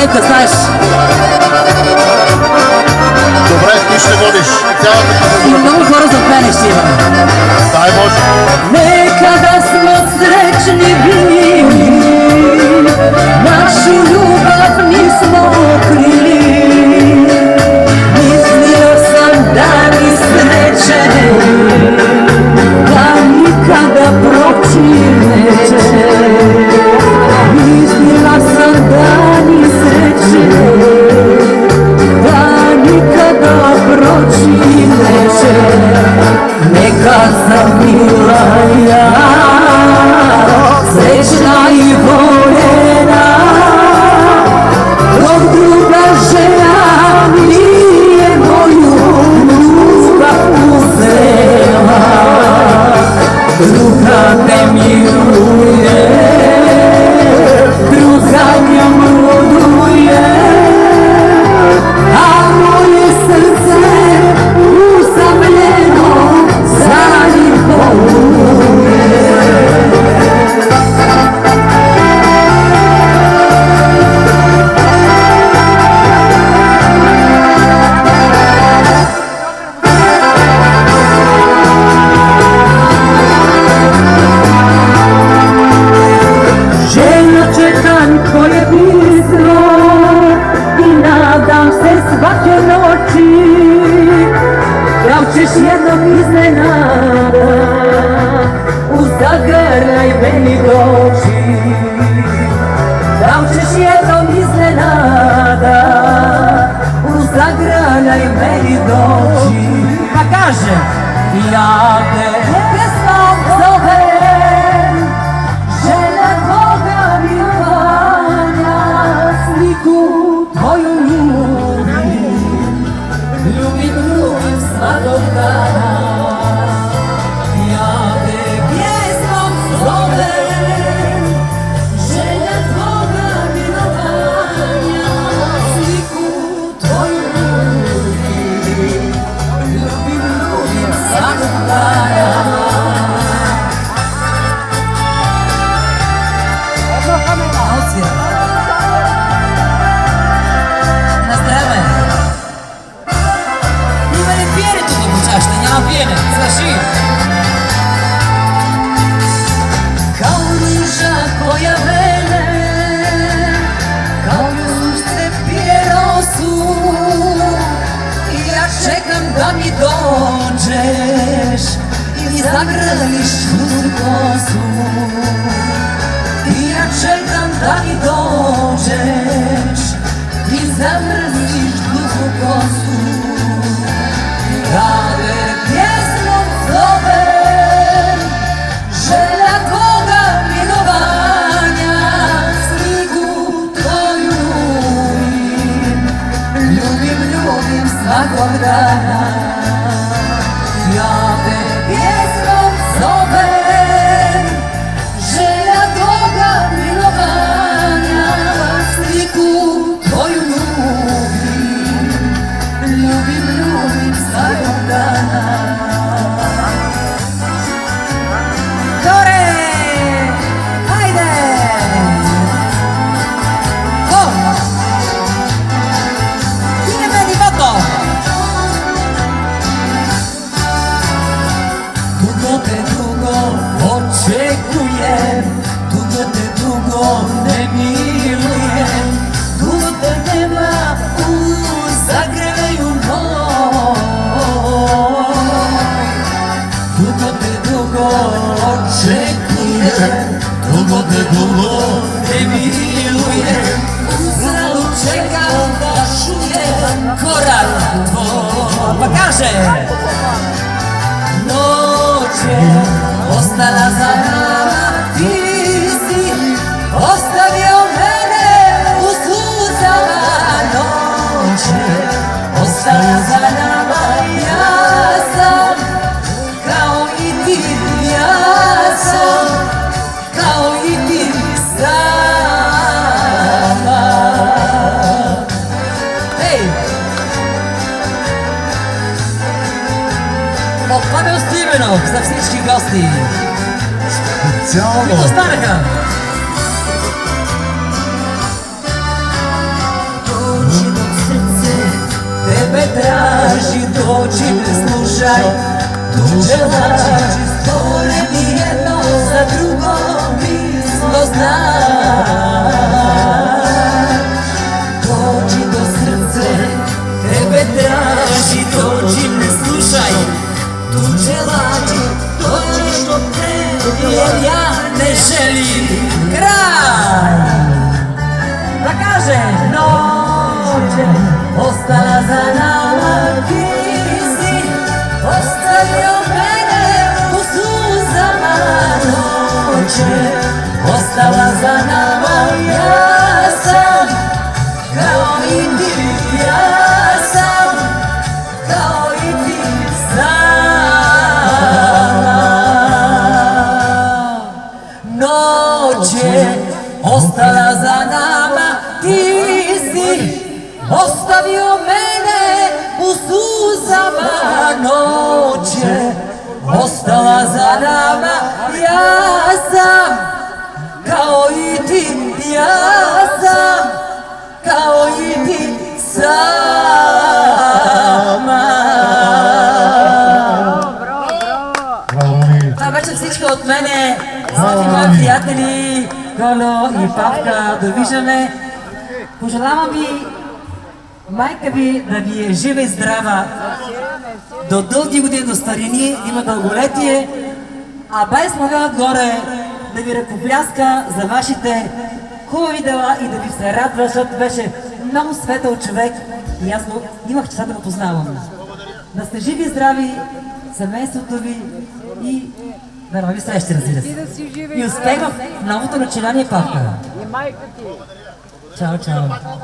Райка, знаеш. Добре, ти ще водиш цялата И много хора за пене ще има. Дай Боже. Нека да сме сречни били, нашу любов nismo krili. Mislio sam da ni sreće, da nikada proći neće. Mislila sam da ni sreće, da nikada proći neće. Neka sam bila ja srećna i voljena, dok druga žena nije moju ljubav uzela. Druga ne miruje, druga nja muduje, a moje srce usamljeno za njih boluje. Željno čekam tvoje pismo i nadam se svake noći da ćeš jednom iznenada u zagrljaj meni doći. Da ćeš jednom iznenada u zagrljaj meni doći. Pa kaže, ja te pesmom zovem, želja tvoga milovanja, sliku tvoju ljubim, ljubim svakog dana. Ja te pjesmom zovem, želja tvoga milovanja, sliku tvoju ljubim, ljubim svakog dana. Na zdravе! Има ли пиене тук по чашата? Няма пиене, слушай! Kao ruža koja vene, kao ljušce pije rosu, i ja čekam da mi dođeš i mi zagrliš tuđu kosu. I ja čekam da mi dođeš i zamrziš tuđu kosu. Ja te pjesmom zovem, želja tvoga milovanja, sliku tvoju ljubim, ljubim svakog dana. Ja te pjesmom zovem, želja tvoga milovanja, sliku tvoju ljubim, ljubim svakog dana. Dore! Hajde! Go! Ide meni vato! Dugo te dugo očekujem, dugo te dugo ne milujem, dugo te nema u zagrljaju moj. Dugo te dugo očekujem, dugo te dugo ne milujem, uzalud čekam da šujem korak tvoj. Pa kaže, noć je ostala za nama, ti si ostavio mene u suzama. Noć je ostala za nama, ja sam kao i ti, ja sam kao i ti sama. Hej! От Павел Стименов за всички гости. Специално. Които останаха. slušaj, tuđela stvoreni jedno za drugo, mi smo znali. Dođi do srce, tebe traži, dođi me slušaj, tuđela dođi što tebi, jer ja ne želim kraj. Da kaže, noć je ostala za nama, ti si ostavio mene u suzama. Noć je ostala za nama, ja sam kao i ti, ja sam kao i ti sama. Noć je ostala za nama, ti si ostavio mene u suzama. Noć je ostala za nama, ja sam kao i ti, ja sam kao i ti sama. Това беше всичко от мене. Скъпи мои приятели, Коло и Павка, довиждане. Пожелавам ви майка ви да ви е жива и здрава, до дълги години, до старини, да има дълголетие, а бай Славя отгоре да ви ръкопляска за вашите хубави дела и да ви се радва, защото беше много светъл човек и аз имах честа да го познавам. Да сте живи и здрави, семейството ви и да нови срещи, разбира се. И успех в новото начинание, Павка. И майка ти. Чао, чао.